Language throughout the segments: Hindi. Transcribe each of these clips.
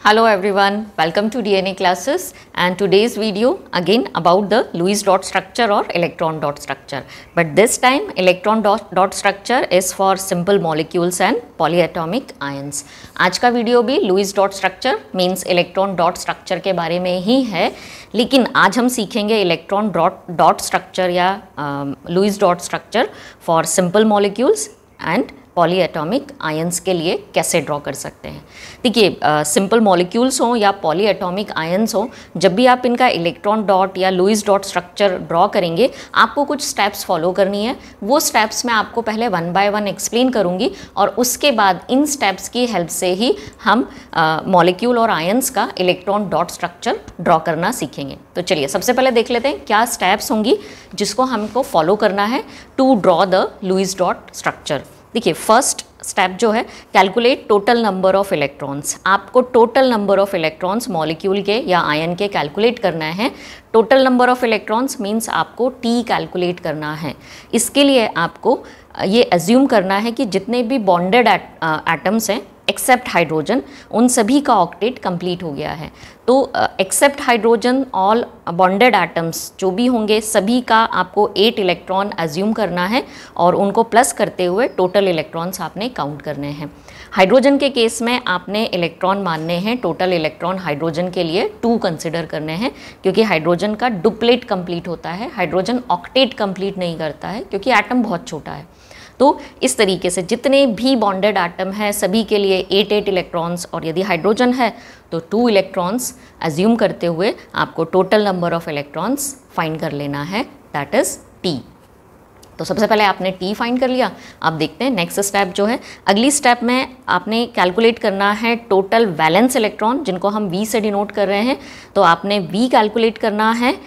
Hello everyone, welcome to DNA classes and today's video again about the Lewis dot structure or electron dot structure. But this time electron dot structure is for simple molecules and polyatomic ions. आज का वीडियो भी Lewis dot structure means electron dot structure के बारे में ही है, लेकिन आज हम सीखेंगे electron dot structure या Lewis dot structure for simple molecules and polyatomic ions के लिए कैसे ड्रॉ कर सकते हैं। देखिए सिंपल मॉलिक्यूल्स हों या पॉलीएटॉमिक आयंस हों, जब भी आप इनका इलेक्ट्रॉन डॉट या लुईस डॉट स्ट्रक्चर ड्रॉ करेंगे आपको कुछ स्टेप्स फॉलो करनी है। वो स्टेप्स मैं आपको पहले वन बाय वन एक्सप्लेन करूंगी और उसके बाद इन स्टेप्स की हेल्प से ही हम मॉलिक्यूल और आयंस का इलेक्ट्रॉन डॉट स्ट्रक्चर ड्रॉ करना सीखेंगे। तो चलिए सबसे पहले देख लेते हैं क्या स्टेप्स होंगी जिसको हमको फॉलो करना है to draw the Lewis dot structure. देखिए फर्स्ट स्टेप जो है calculate total number of electrons. आपको total number of electrons molecule के या आयन के कैलकुलेट करना है। Total number of electrons means आपको टी कैलकुलेट करना है। इसके लिए आपको ये एज्यूम करना है कि जितने भी बॉन्डेड एटम्स हैं एक्सेप्ट हाइड्रोजन, उन सभी का ऑक्टेट कंप्लीट हो गया है। तो except hydrogen all bonded atoms जो भी होंगे सभी का आपको 8 इलेक्ट्रॉन एज्यूम करना है और उनको प्लस करते हुए टोटल इलेक्ट्रॉन्स आपने काउंट करने हैं। हाइड्रोजन के केस में आपने इलेक्ट्रॉन मानने हैं, टोटल इलेक्ट्रॉन हाइड्रोजन के लिए 2 कंसिडर करने हैं क्योंकि हाइड्रोजन का डुप्लेट कंप्लीट होता है, हाइड्रोजन ऑक्टेट कंप्लीट नहीं करता है क्योंकि एटम बहुत छोटा है। तो इस तरीके से जितने भी बॉन्डेड एटम हैं सभी के लिए 8 इलेक्ट्रॉन्स और यदि हाइड्रोजन है तो 2 इलेक्ट्रॉन्स एज्यूम करते हुए आपको total number of electrons find कर लेना है, दैट इज़ टी। तो सबसे पहले आपने टी फाइंड कर लिया। अब देखते हैं नेक्स्ट स्टेप जो है। अगली स्टेप में आपने कैलकुलेट करना है टोटल वैलेंस इलेक्ट्रॉन, जिनको हम वी से डिनोट कर रहे हैं। तो आपने वी कैलकुलेट करना है।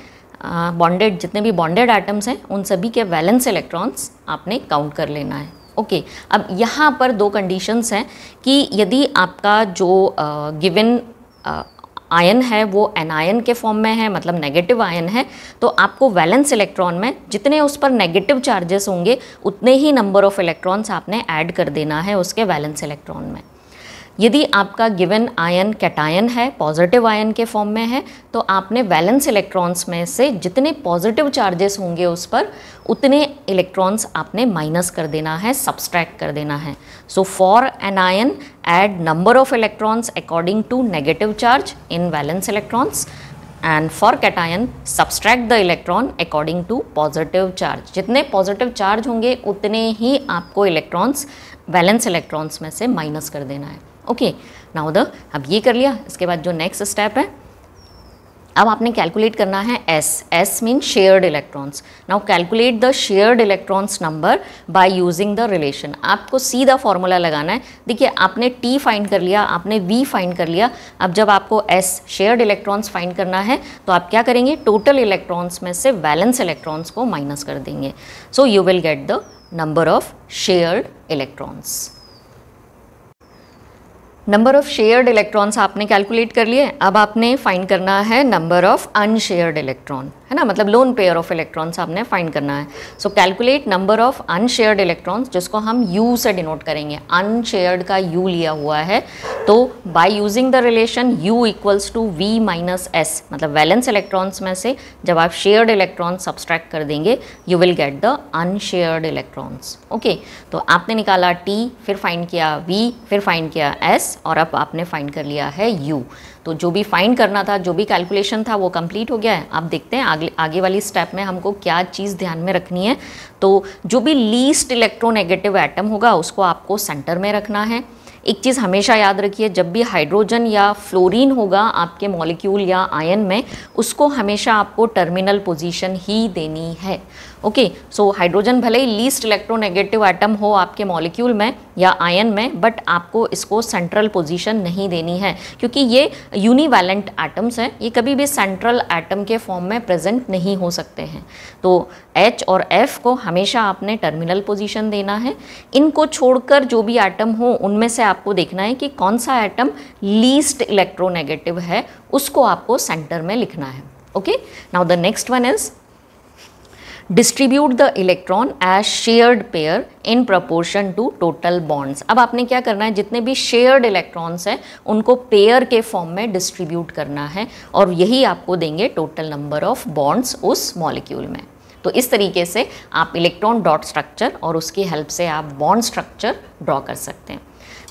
बॉन्डेड जितने भी बॉन्डेड एटम्स हैं उन सभी के वैलेंस इलेक्ट्रॉन्स आपने काउंट कर लेना है। ओके, अब यहाँ पर 2 कंडीशंस हैं कि यदि आपका जो गिवन आयन है वो एनायन के फॉर्म में है, मतलब नेगेटिव आयन है, तो आपको वैलेंस इलेक्ट्रॉन में जितने उस पर नेगेटिव चार्जेस होंगे उतने ही नंबर ऑफ इलेक्ट्रॉन्स आपने ऐड कर देना है उसके वैलेंस इलेक्ट्रॉन में। यदि आपका गिवन आयन कैटायन है, पॉजिटिव आयन के फॉर्म में है, तो आपने वैलेंस इलेक्ट्रॉन्स में से जितने पॉजिटिव चार्जेस होंगे उस पर उतने इलेक्ट्रॉन्स आपने माइनस कर देना है, सब्सट्रैक्ट कर देना है। So for an anion add number of electrons according to negative charge in valence electrons and for cation subtract the electron according to positive charge. जितने पॉजिटिव चार्ज होंगे उतने ही आपको इलेक्ट्रॉन्स वैलेंस इलेक्ट्रॉन्स में से माइनस कर देना है। ओके, नाउ अब ये कर लिया। इसके बाद जो नेक्स्ट स्टेप है, अब आपने कैलकुलेट करना है S mean shared electrons. Now calculate the shared electrons number by using the relation. आपको सीधा फॉर्मूला लगाना है। देखिए आपने टी फाइंड कर लिया, आपने वी फाइंड कर लिया। अब जब आपको एस शेयर्ड इलेक्ट्रॉन्स फाइंड करना है तो आप क्या करेंगे, टोटल इलेक्ट्रॉन्स में से वैलेंस इलेक्ट्रॉन्स को माइनस कर देंगे। So you will get the number of shared electrons. Number of shared electrons आपने कैलकुलेट कर लिए। अब आपने फाइंड करना है नंबर ऑफ अनशेयर्ड इलेक्ट्रॉन, है ना, मतलब लोन पेयर ऑफ इलेक्ट्रॉन्स आपने फाइंड करना है। सो calculate number of unshared electrons, जिसको हम यू से डिनोट करेंगे। अनशेयर्ड का यू लिया हुआ है, तो by using the relation U equals to V minus S, मतलब वैलेंस इलेक्ट्रॉन्स में से जब आप शेयर्ड इलेक्ट्रॉन सब्सट्रैक्ट कर देंगे you will get the unshared electrons. Okay, तो आपने निकाला टी, फिर फाइंड किया वी, फिर फाइंड किया एस और अब आपने फाइंड कर लिया है यू। तो जो भी फाइंड करना था, जो भी कैलकुलेशन था वो कंप्लीट हो गया है। अब देखते हैं आगे वाली स्टेप में हमको क्या चीज़ ध्यान में रखनी है। तो जो भी लीस्ट इलेक्ट्रोनेगेटिव एटम होगा उसको आपको सेंटर में रखना है। एक चीज़ हमेशा याद रखिए, जब भी हाइड्रोजन या फ्लोरीन होगा आपके मॉलिक्यूल या आयन में, उसको हमेशा आपको टर्मिनल पोजीशन ही देनी है। ओके, सो हाइड्रोजन भले ही लीस्ट इलेक्ट्रोनेगेटिव एटम हो आपके मॉलिक्यूल में या आयन में, बट आपको इसको सेंट्रल पोजीशन नहीं देनी है क्योंकि ये यूनिवैलेंट एटम्स हैं, ये कभी भी सेंट्रल एटम के फॉर्म में प्रेजेंट नहीं हो सकते हैं। तो H और F को हमेशा आपने टर्मिनल पोजीशन देना है। इनको छोड़कर जो भी एटम हो उनमें से आपको देखना है कि कौन सा एटम लीस्ट इलेक्ट्रोनेगेटिव है, उसको आपको सेंटर में लिखना है। Okay, now the next one is distribute the electron as shared pair in proportion to total bonds. अब आपने क्या करना है, जितने भी शेयर्ड इलेक्ट्रॉन्स हैं उनको पेयर के फॉर्म में डिस्ट्रीब्यूट करना है और यही आपको देंगे टोटल नंबर ऑफ बॉन्ड्स उस मॉलिक्यूल में। तो इस तरीके से आप इलेक्ट्रॉन डॉट स्ट्रक्चर और उसकी हेल्प से आप बॉन्ड स्ट्रक्चर ड्रॉ कर सकते हैं।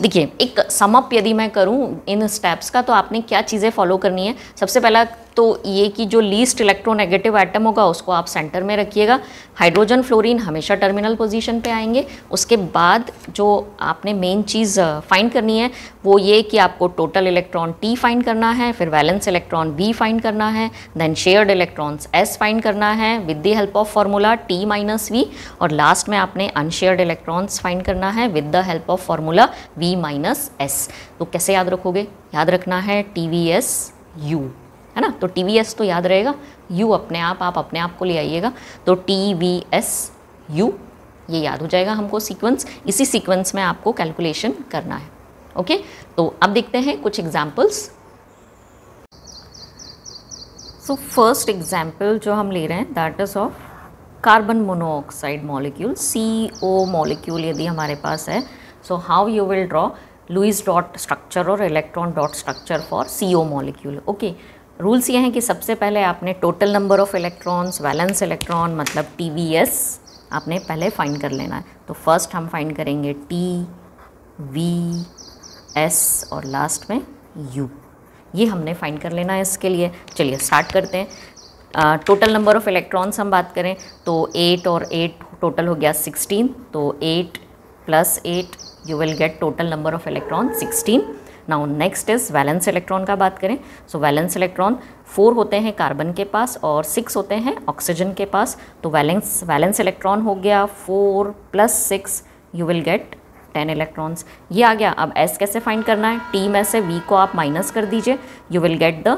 देखिए, एक समअप यदि मैं करूं इन स्टेप्स का, तो आपने क्या चीज़ें फॉलो करनी है। सबसे पहला तो ये कि जो लीस्ट इलेक्ट्रोनेगेटिव एटम होगा उसको आप सेंटर में रखिएगा। हाइड्रोजन फ्लोरीन हमेशा टर्मिनल पोजीशन पे आएंगे। उसके बाद जो आपने मेन चीज़ फाइंड करनी है वो ये कि आपको टोटल इलेक्ट्रॉन T फाइंड करना है, फिर वैलेंस इलेक्ट्रॉन V फाइंड करना है, then shared electrons S find करना है with the help of formula T minus V, और लास्ट में आपने अनशेयर्ड इलेक्ट्रॉन्स फाइंड करना है with the help of formula V minus S। तो कैसे याद रखोगे, याद रखना है TVS U, है ना। तो TVS तो याद रहेगा, U अपने आप अपने आप को ले आइएगा, तो TVS U ये याद हो जाएगा हमको सीक्वेंस। इसी सीक्वेंस में आपको कैलकुलेशन करना है। ओके, तो अब देखते हैं कुछ एग्जाम्पल्स। सो फर्स्ट एग्जाम्पल जो हम ले रहे हैं that is of carbon monoxide molecule, CO molecule यदि हमारे पास है। So how you will draw Lewis dot structure और electron dot structure for CO molecule. Okay, rules ये हैं कि सबसे पहले आपने total number of electrons, valence electron मतलब TVS आपने पहले फाइंड कर लेना है। तो फर्स्ट हम फाइंड करेंगे TVS और लास्ट में U, ये हमने फाइंड कर लेना है इसके लिए। चलिए स्टार्ट करते हैं। टोटल नंबर ऑफ इलेक्ट्रॉन्स हम बात करें तो 8 और 8 टोटल हो गया 16, तो 8 + 8 you will get total number of electron 16। Now next is valence electron का बात करें। सो वैलेंस इलेक्ट्रॉन 4 होते हैं कार्बन के पास और 6 होते हैं ऑक्सीजन के पास। तो वैलेंस इलेक्ट्रॉन हो गया 4 + 6 यू विल गेट 10 इलेक्ट्रॉन्स, ये आ गया। अब S कैसे फाइंड करना है, T में से V को आप माइनस कर दीजिए, you will get the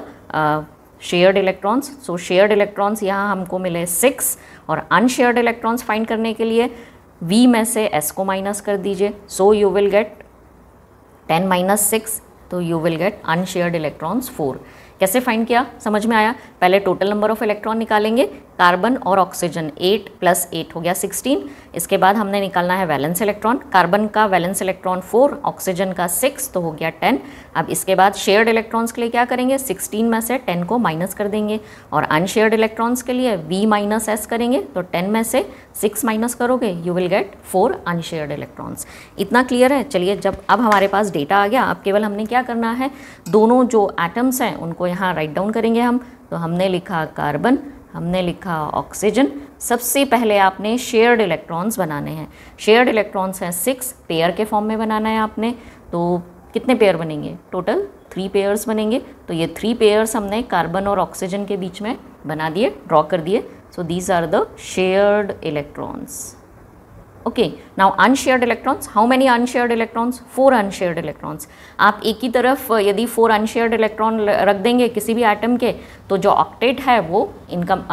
shared electrons. So shared electrons यहाँ हमको मिले 6, और अनशेयर्ड इलेक्ट्रॉन्स फाइंड करने के लिए V में से S को माइनस कर दीजिए, सो यू विल गेट 10 - 6, तो you will gate unshared electrons 4। कैसे फाइंड किया, समझ में आया। पहले टोटल नंबर ऑफ इलेक्ट्रॉन निकालेंगे, कार्बन और ऑक्सीजन 8 + 8 हो गया 16। इसके बाद हमने निकालना है वैलेंस इलेक्ट्रॉन, कार्बन का वैलेंस इलेक्ट्रॉन 4, ऑक्सीजन का 6, तो हो गया 10। अब इसके बाद शेयर्ड इलेक्ट्रॉन्स के लिए क्या करेंगे, 16 में से 10 को माइनस कर देंगे, और अनशेयर्ड इलेक्ट्रॉन्स के लिए V - S करेंगे, तो 10 में से 6 माइनस करोगे you will gate 4 unshared electrons. इतना क्लियर है। चलिए, जब अब हमारे पास डेटा आ गया, अब केवल हमने क्या करना है, दोनों जो एटम्स हैं उनको यहाँ राइट डाउन करेंगे हम। तो हमने लिखा कार्बन, हमने लिखा ऑक्सीजन। सबसे पहले आपने शेयर्ड इलेक्ट्रॉन्स बनाने हैं। शेयर्ड इलेक्ट्रॉन्स हैं 6, पेयर के फॉर्म में बनाना है आपने। तो कितने पेयर बनेंगे, टोटल 3 पेयर्स बनेंगे। तो ये 3 पेयर्स हमने कार्बन और ऑक्सीजन के बीच में बना दिए, ड्रॉ कर दिए। So these are the shared electrons. Okay, now unshared electrons, how many unshared electrons, 4 unshared electrons. आप एक ही तरफ यदि 4 अनशेयर्ड इलेक्ट्रॉन रख देंगे किसी भी एटम के, तो जो ऑक्टेट है वो इनकम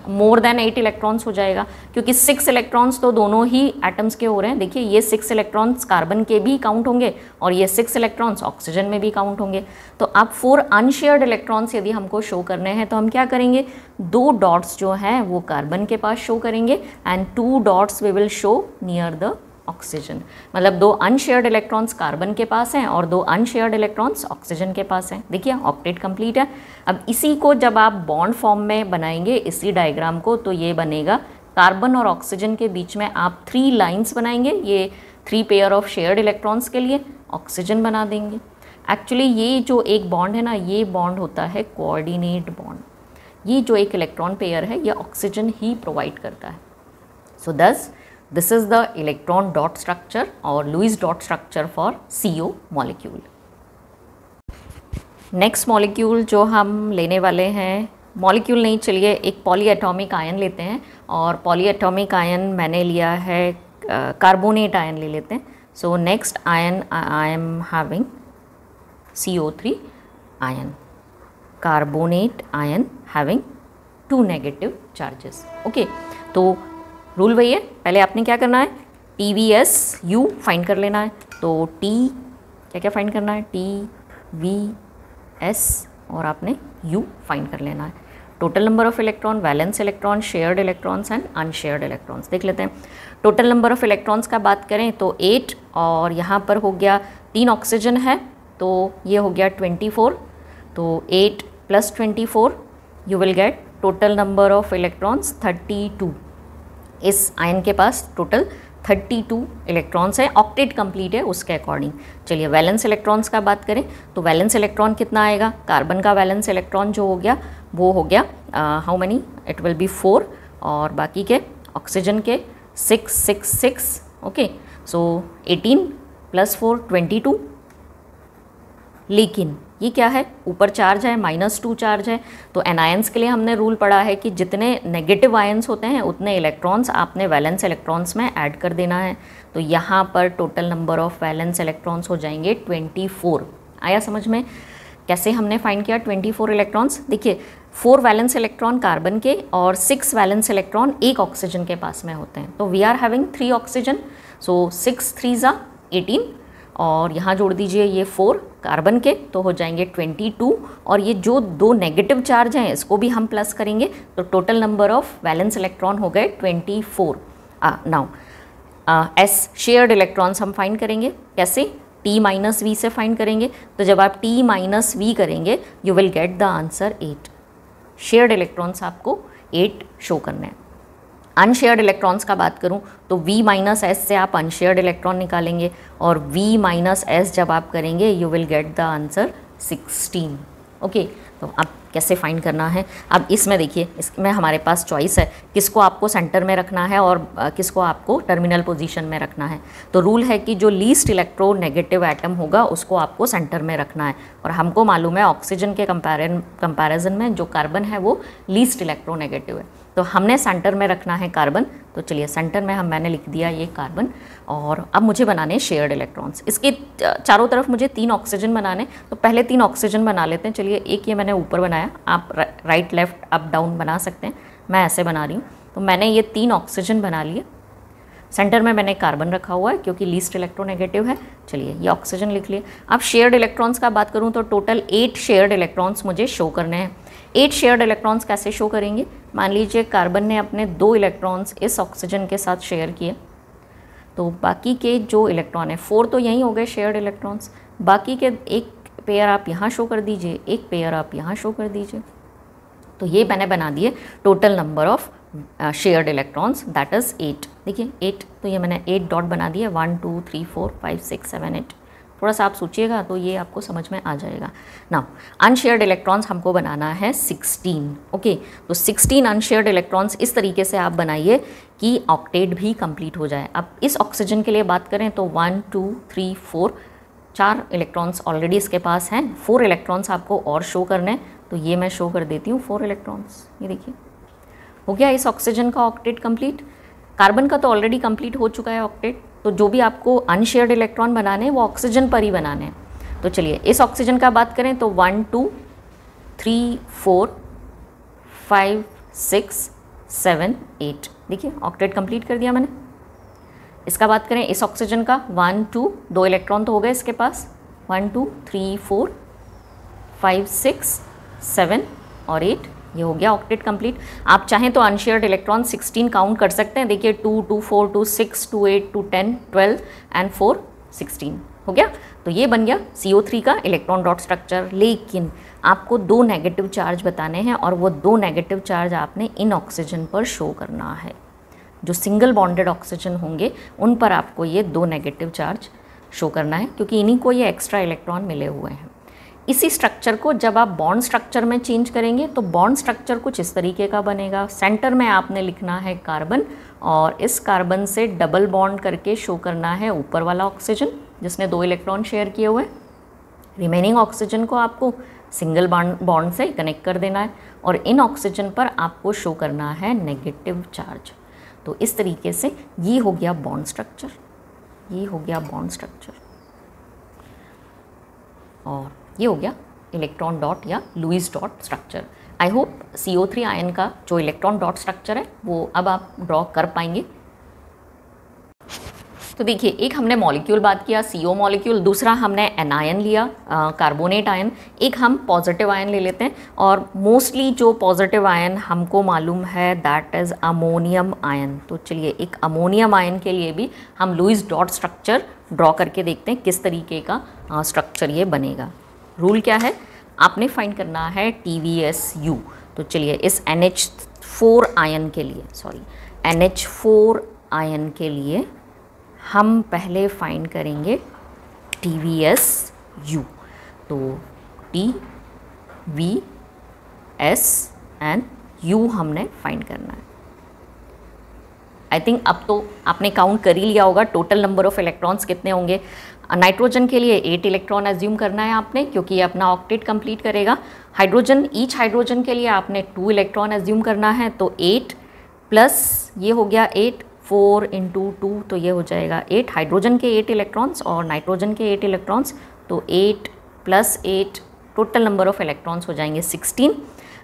मोर देन 8 इलेक्ट्रॉन्स हो जाएगा, क्योंकि 6 इलेक्ट्रॉन्स तो दोनों ही एटम्स के हो रहे हैं। देखिए, ये 6 इलेक्ट्रॉन्स कार्बन के भी काउंट होंगे और ये 6 इलेक्ट्रॉन्स ऑक्सीजन में भी काउंट होंगे। तो अब 4 अनशेयर्ड इलेक्ट्रॉन्स यदि हमको शो करने हैं तो हम क्या करेंगे, 2 डॉट्स जो हैं वो कार्बन के पास शो करेंगे and 2 dots we will show near the oxygen. मतलब 2 अनशेयर्ड इलेक्ट्रॉन्स कार्बन के पास हैं और 2 अनशेयर्ड इलेक्ट्रॉन्स ऑक्सीजन के पास हैं। देखिए, ऑक्टेट कंप्लीट है। अब इसी को जब आप बॉन्ड फॉर्म में बनाएंगे, इसी डायग्राम को, तो ये बनेगा कार्बन और ऑक्सीजन के बीच में आप 3 लाइन्स बनाएंगे। ये 3 पेयर ऑफ शेयर्ड इलेक्ट्रॉन्स के लिए ऑक्सीजन बना देंगे। एक्चुअली ये जो एक बॉन्ड है ना, ये बॉन्ड होता है कोऑर्डिनेट बॉन्ड। ये जो एक इलेक्ट्रॉन पेयर है ये ऑक्सीजन ही प्रोवाइड करता है। So thus this is the electron dot structure और Lewis dot structure for CO molecule. Next molecule जो हम लेने वाले हैं, मॉलिक्यूल नहीं, चलिए एक पॉलीएटॉमिक आयन लेते हैं। और पॉलीएटॉमिक आयन मैंने लिया है, कार्बोनेट आयन ले लेते हैं। So next ion I am having CO3 ion, carbonate ion having 2 negative charges. Okay, तो रूल वही है, पहले आपने क्या करना है, TVS U फाइंड कर लेना है। तो T क्या क्या फाइंड करना है, TVS और आपने U फाइंड कर लेना है। Total number of electron, valence electron, shared electrons and unshared electrons. देख लेते हैं। टोटल नंबर ऑफ इलेक्ट्रॉन्स का बात करें तो 8, और यहाँ पर हो गया 3 ऑक्सीजन है तो ये हो गया 24। तो 8 + 24 you will get total number of electrons 32। इस आयन के पास टोटल 32 इलेक्ट्रॉन्स हैं, ऑक्टेट कंप्लीट है उसके अकॉर्डिंग। चलिए वैलेंस इलेक्ट्रॉन्स का बात करें तो वैलेंस इलेक्ट्रॉन कितना आएगा, कार्बन का वैलेंस इलेक्ट्रॉन जो हो गया वो हो गया how many, it will be 4, और बाकी के ऑक्सीजन के 6 6 6। ओके, सो 18 + 4 22। लेकिन ये क्या है, ऊपर चार्ज है, -2 चार्ज है, तो एनायंस के लिए हमने रूल पढ़ा है कि जितने नेगेटिव आयंस होते हैं उतने इलेक्ट्रॉन्स आपने वैलेंस इलेक्ट्रॉन्स में ऐड कर देना है। तो यहाँ पर total number of valence electrons हो जाएंगे 24। आया समझ में कैसे हमने फाइंड किया 24 इलेक्ट्रॉन्स? देखिए 4 वैलेंस इलेक्ट्रॉन कार्बन के और 6 वैलेंस इलेक्ट्रॉन एक ऑक्सीजन के पास में होते हैं। तो we are having 3 oxygen, so 6 3 18, और यहाँ जोड़ दीजिए ये 4 कार्बन के तो हो जाएंगे 22, और ये जो 2 नेगेटिव चार्ज हैं इसको भी हम प्लस करेंगे तो total number of valence electron हो गए 24। नाउ एस शेयर्ड इलेक्ट्रॉन्स हम फाइंड करेंगे कैसे, T-V से फाइंड करेंगे। तो जब आप T-V करेंगे you will get the answer 8। Shared electrons आपको 8 शो करने हैं। अनशेयर्ड इलेक्ट्रॉन्स का बात करूं तो V-S से आप अनशेयर्ड इलेक्ट्रॉन निकालेंगे, और V-S जब आप करेंगे you will get the answer 16। Okay, तो अब कैसे फाइंड करना है, अब इसमें देखिए इसमें हमारे पास चॉइस है किसको आपको सेंटर में रखना है और किसको आपको टर्मिनल पोजीशन में रखना है। तो रूल है कि जो लीस्ट इलेक्ट्रोनेगेटिव एटम होगा उसको आपको सेंटर में रखना है, और हमको मालूम है ऑक्सीजन के कंपैरिजन में जो कार्बन है वो लीस्ट इलेक्ट्रोनेगेटिव है, तो हमने सेंटर में रखना है कार्बन। तो चलिए सेंटर में मैंने लिख दिया ये कार्बन, और अब मुझे बनाने शेयर्ड इलेक्ट्रॉन्स। इसके चारों तरफ मुझे 3 ऑक्सीजन बनाने, तो पहले 3 ऑक्सीजन बना लेते हैं। चलिए एक ये मैंने ऊपर बनाया, आप राइट लेफ्ट अप डाउन बना सकते हैं, मैं ऐसे बना रही हूँ। तो मैंने ये 3 ऑक्सीजन बना लिए, सेंटर में मैंने कार्बन रखा हुआ है क्योंकि लीस्ट इलेक्ट्रोनेगेटिव है। चलिए ये ऑक्सीजन लिख लिए। अब शेयर्ड इलेक्ट्रॉन्स का बात करूँ तो टोटल 8 शेयर्ड इलेक्ट्रॉन्स मुझे शो करने हैं। 8 शेयर्ड इलेक्ट्रॉन्स कैसे शो करेंगे, मान लीजिए कार्बन ने अपने 2 इलेक्ट्रॉन्स इस ऑक्सीजन के साथ शेयर किए, तो बाकी के जो इलेक्ट्रॉन है 4 तो यहीं हो गए शेयर्ड इलेक्ट्रॉन्स, बाकी के एक पेयर आप यहाँ शो कर दीजिए, एक पेयर आप यहाँ शो कर दीजिए। तो ये मैंने बना दिए total number of shared electrons, that is 8। देखिए 8, तो ये मैंने 8 डॉट बना दिए, 1 2 3 4 5 6 7 8। थोड़ा सा आप सोचिएगा तो ये आपको समझ में आ जाएगा। नाउ अनशेयर्ड इलेक्ट्रॉन्स हमको बनाना है 16। ओके, तो 16 अनशेयर्ड इलेक्ट्रॉन्स इस तरीके से आप बनाइए कि ऑक्टेट भी कंप्लीट हो जाए। अब इस ऑक्सीजन के लिए बात करें तो 1 2 3 4 4 इलेक्ट्रॉन्स ऑलरेडी इसके पास हैं, 4 इलेक्ट्रॉन्स आपको और शो करने हैं। तो ये मैं शो कर देती हूँ 4 इलेक्ट्रॉन्स, ये देखिए हो गया इस ऑक्सीजन का ऑक्टेट कंप्लीट। कार्बन का तो ऑलरेडी कंप्लीट हो चुका है ऑक्टेट, तो जो भी आपको अनशेयर्ड इलेक्ट्रॉन बनाने हैं वो ऑक्सीजन पर ही बनाने हैं। तो चलिए इस ऑक्सीजन का बात करें तो 1 2 3 4 5 6 7 8, देखिए ऑक्टेट कंप्लीट कर दिया मैंने। इसका बात करें इस ऑक्सीजन का 1 2 2 इलेक्ट्रॉन तो हो गए इसके पास, 1 2 3 4 5 6 7 और 8, ये हो गया ऑक्टेट कंप्लीट। आप चाहें तो अनशेयर्ड इलेक्ट्रॉन 16 काउंट कर सकते हैं। देखिए 2 2 4 2 6 2 8 2 10 12 एंड 4 16 हो गया। तो ये बन गया CO3 का इलेक्ट्रॉन डॉट स्ट्रक्चर। लेकिन आपको 2 नेगेटिव चार्ज बताने हैं और वो 2 नेगेटिव चार्ज आपने इन ऑक्सीजन पर शो करना है। जो सिंगल बॉन्डेड ऑक्सीजन होंगे उन पर आपको ये 2 नेगेटिव चार्ज शो करना है, क्योंकि इन्हीं को ये एक्स्ट्रा इलेक्ट्रॉन मिले हुए हैं। इसी स्ट्रक्चर को जब आप बॉन्ड स्ट्रक्चर में चेंज करेंगे तो बॉन्ड स्ट्रक्चर कुछ इस तरीके का बनेगा। सेंटर में आपने लिखना है कार्बन, और इस कार्बन से डबल बॉन्ड करके शो करना है ऊपर वाला ऑक्सीजन जिसने 2 इलेक्ट्रॉन शेयर किए हुए। रिमेनिंग ऑक्सीजन को आपको सिंगल बॉन्ड से कनेक्ट कर देना है, और इन ऑक्सीजन पर आपको शो करना है नेगेटिव चार्ज। तो इस तरीके से ये हो गया बॉन्ड स्ट्रक्चर, ये हो गया बॉन्ड स्ट्रक्चर, और ये हो गया इलेक्ट्रॉन डॉट या Lewis dot structure. I hope CO3 ion का जो इलेक्ट्रॉन डॉट स्ट्रक्चर है वो अब आप ड्रॉ कर पाएंगे। तो देखिए, एक हमने मॉलिक्यूल बात किया CO मॉलिक्यूल, दूसरा हमने एनायन लिया कार्बोनेट आयन, एक हम पॉजिटिव आयन ले लेते हैं। और मोस्टली जो पॉजिटिव आयन हमको मालूम है दैट इज़ अमोनियम आयन। तो चलिए, एक अमोनियम आयन के लिए भी हम लुईस डॉट स्ट्रक्चर ड्रॉ करके देखते हैं किस तरीके का स्ट्रक्चर ये बनेगा। रूल क्या है, आपने फाइंड करना है TVSU। तो चलिए, इस NH4 आयन के लिए, NH4 आयन के लिए हम पहले फाइंड करेंगे TVSU। तो TVS एंड U हमने फाइंड करना है। आई थिंक अब तो आपने काउंट कर ही लिया होगा टोटल नंबर ऑफ इलेक्ट्रॉन्स कितने होंगे। नाइट्रोजन के लिए 8 इलेक्ट्रॉन एज्यूम करना है आपने, क्योंकि ये अपना ऑक्टेट कंप्लीट करेगा। हाइड्रोजन, ईच हाइड्रोजन के लिए आपने 2 इलेक्ट्रॉन एज्यूम करना है। तो 8 प्लस ये हो गया 8, 4 × 2, तो ये हो जाएगा 8। हाइड्रोजन के 8 इलेक्ट्रॉन्स और नाइट्रोजन के 8 इलेक्ट्रॉन्स, तो 8 + 8 टोटल नंबर ऑफ इलेक्ट्रॉन्स हो जाएंगे 16।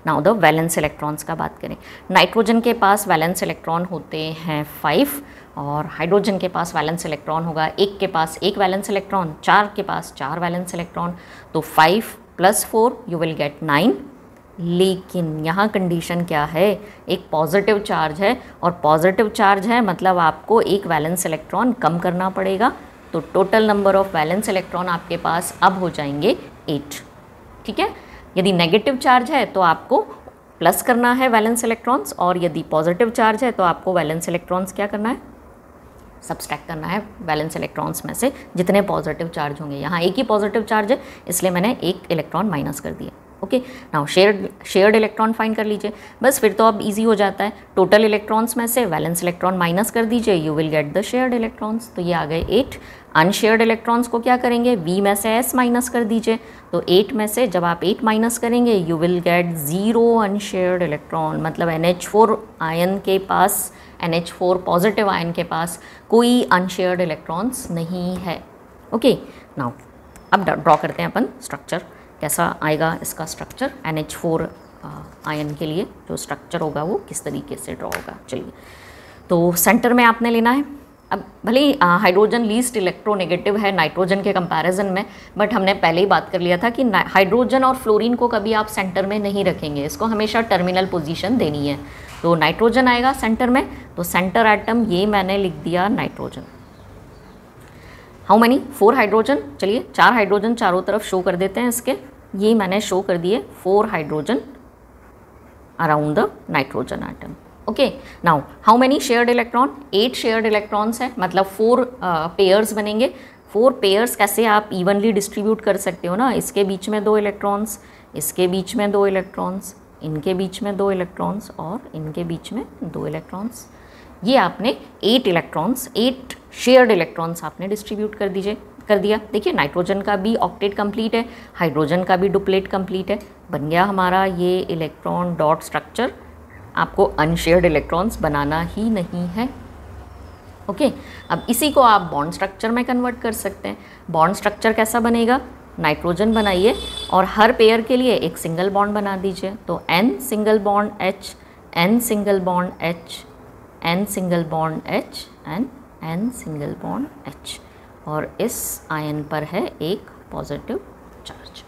नाउ द वैलेंस इलेक्ट्रॉन्स का बात करें, नाइट्रोजन के पास वैलेंस इलेक्ट्रॉन होते हैं 5 और हाइड्रोजन के पास वैलेंस इलेक्ट्रॉन होगा, एक के पास 1 वैलेंस इलेक्ट्रॉन, 4 के पास 4 वैलेंस इलेक्ट्रॉन। तो 5 + 4 यू विल गेट 9। लेकिन यहाँ कंडीशन क्या है, एक पॉजिटिव चार्ज है और पॉजिटिव चार्ज है मतलब आपको एक वैलेंस इलेक्ट्रॉन कम करना पड़ेगा। तो total number of valence electron आपके पास अब हो जाएंगे 8। ठीक है, यदि नेगेटिव चार्ज है तो आपको प्लस करना है वैलेंस इलेक्ट्रॉन्स, और यदि पॉजिटिव चार्ज है तो आपको वैलेंस इलेक्ट्रॉन्स क्या करना है, सब्सट्रैक्ट करना है वैलेंस इलेक्ट्रॉन्स में से जितने पॉजिटिव चार्ज होंगे। यहाँ एक ही पॉजिटिव चार्ज है इसलिए मैंने एक इलेक्ट्रॉन माइनस कर दिया। Okay, now shared electron find कर लीजिए। बस फिर तो अब इजी हो जाता है, टोटल इलेक्ट्रॉन्स में से वैलेंस इलेक्ट्रॉन माइनस कर दीजिए, you will get the shared electrons. तो ये आ गए 8। अनशेयर्ड इलेक्ट्रॉन्स को क्या करेंगे, V में से S माइनस कर दीजिए। तो 8 में से जब आप 8 माइनस करेंगे you will gate 0 unshared electron, मतलब NH4 आयन के पास, NH4 पॉजिटिव आयन के पास कोई अनशेयर्ड इलेक्ट्रॉन्स नहीं है। ओके, नाउ अब ड्रॉ करते हैं अपन स्ट्रक्चर, कैसा आएगा इसका स्ट्रक्चर। NH4 आयन के लिए जो स्ट्रक्चर होगा वो किस तरीके से ड्रॉ होगा। चलिए, तो सेंटर में आपने लेना है। अब भले ही हाइड्रोजन लीस्ट इलेक्ट्रोनेगेटिव है नाइट्रोजन के कंपैरिजन में, बट हमने पहले ही बात कर लिया था कि हाइड्रोजन और फ्लोरीन को कभी आप सेंटर में नहीं रखेंगे, इसको हमेशा टर्मिनल पोजीशन देनी है। तो नाइट्रोजन आएगा सेंटर में, तो सेंटर एटम ये मैंने लिख दिया नाइट्रोजन। How many, 4 hydrogen. चलिए 4 हाइड्रोजन चारों तरफ शो कर देते हैं इसके, ये मैंने शो कर दिए 4 hydrogen around the nitrogen atom. Okay, now how many shared electron, 8 shared electrons है, मतलब 4 पेयर्स बनेंगे। 4 पेयर्स कैसे आप इवनली डिस्ट्रीब्यूट कर सकते हो ना, इसके बीच में 2 इलेक्ट्रॉन्स, इसके बीच में 2 इलेक्ट्रॉन्स, इनके बीच में 2 इलेक्ट्रॉन्स और इनके बीच में 2 इलेक्ट्रॉन्स। ये आपने 8 इलेक्ट्रॉन्स, 8 शेयर्ड इलेक्ट्रॉन्स आपने डिस्ट्रीब्यूट कर दिया। देखिए नाइट्रोजन का भी ऑक्टेट कंप्लीट है, हाइड्रोजन का भी डुप्लेट कंप्लीट है, बन गया हमारा ये इलेक्ट्रॉन डॉट स्ट्रक्चर। आपको अनशेयर्ड इलेक्ट्रॉन्स बनाना ही नहीं है। ओके, अब इसी को आप बॉन्ड स्ट्रक्चर में कन्वर्ट कर सकते हैं। बॉन्ड स्ट्रक्चर कैसा बनेगा, नाइट्रोजन बनाइए और हर पेयर के लिए एक सिंगल बॉन्ड बना दीजिए। तो N single bond H, N single bond H, N single bond H and N single bond H, और इस आयन पर है एक positive charge.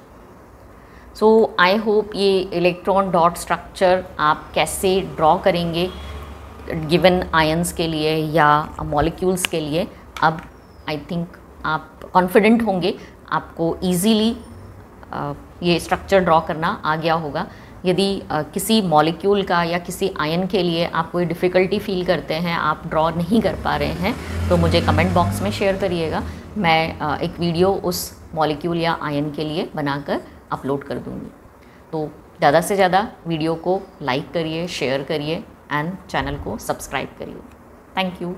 So I hope ये इलेक्ट्रॉन डॉट स्ट्रक्चर आप कैसे ड्रॉ करेंगे गिवन आयंस के लिए या मॉलिक्यूल्स के लिए, अब आई थिंक आप कॉन्फिडेंट होंगे, आपको इजीली ये स्ट्रक्चर ड्रॉ करना आ गया होगा। यदि किसी मॉलिक्यूल का या किसी आयन के लिए आप कोई डिफ़िकल्टी फील करते हैं, आप ड्रॉ नहीं कर पा रहे हैं, तो मुझे कमेंट बॉक्स में शेयर करिएगा। मैं एक वीडियो उस मॉलिक्यूल या आयन के लिए बनाकर अपलोड कर दूँगी। तो ज़्यादा से ज़्यादा वीडियो को लाइक करिए, शेयर करिए एंड चैनल को सब्सक्राइब करिए। Thank you.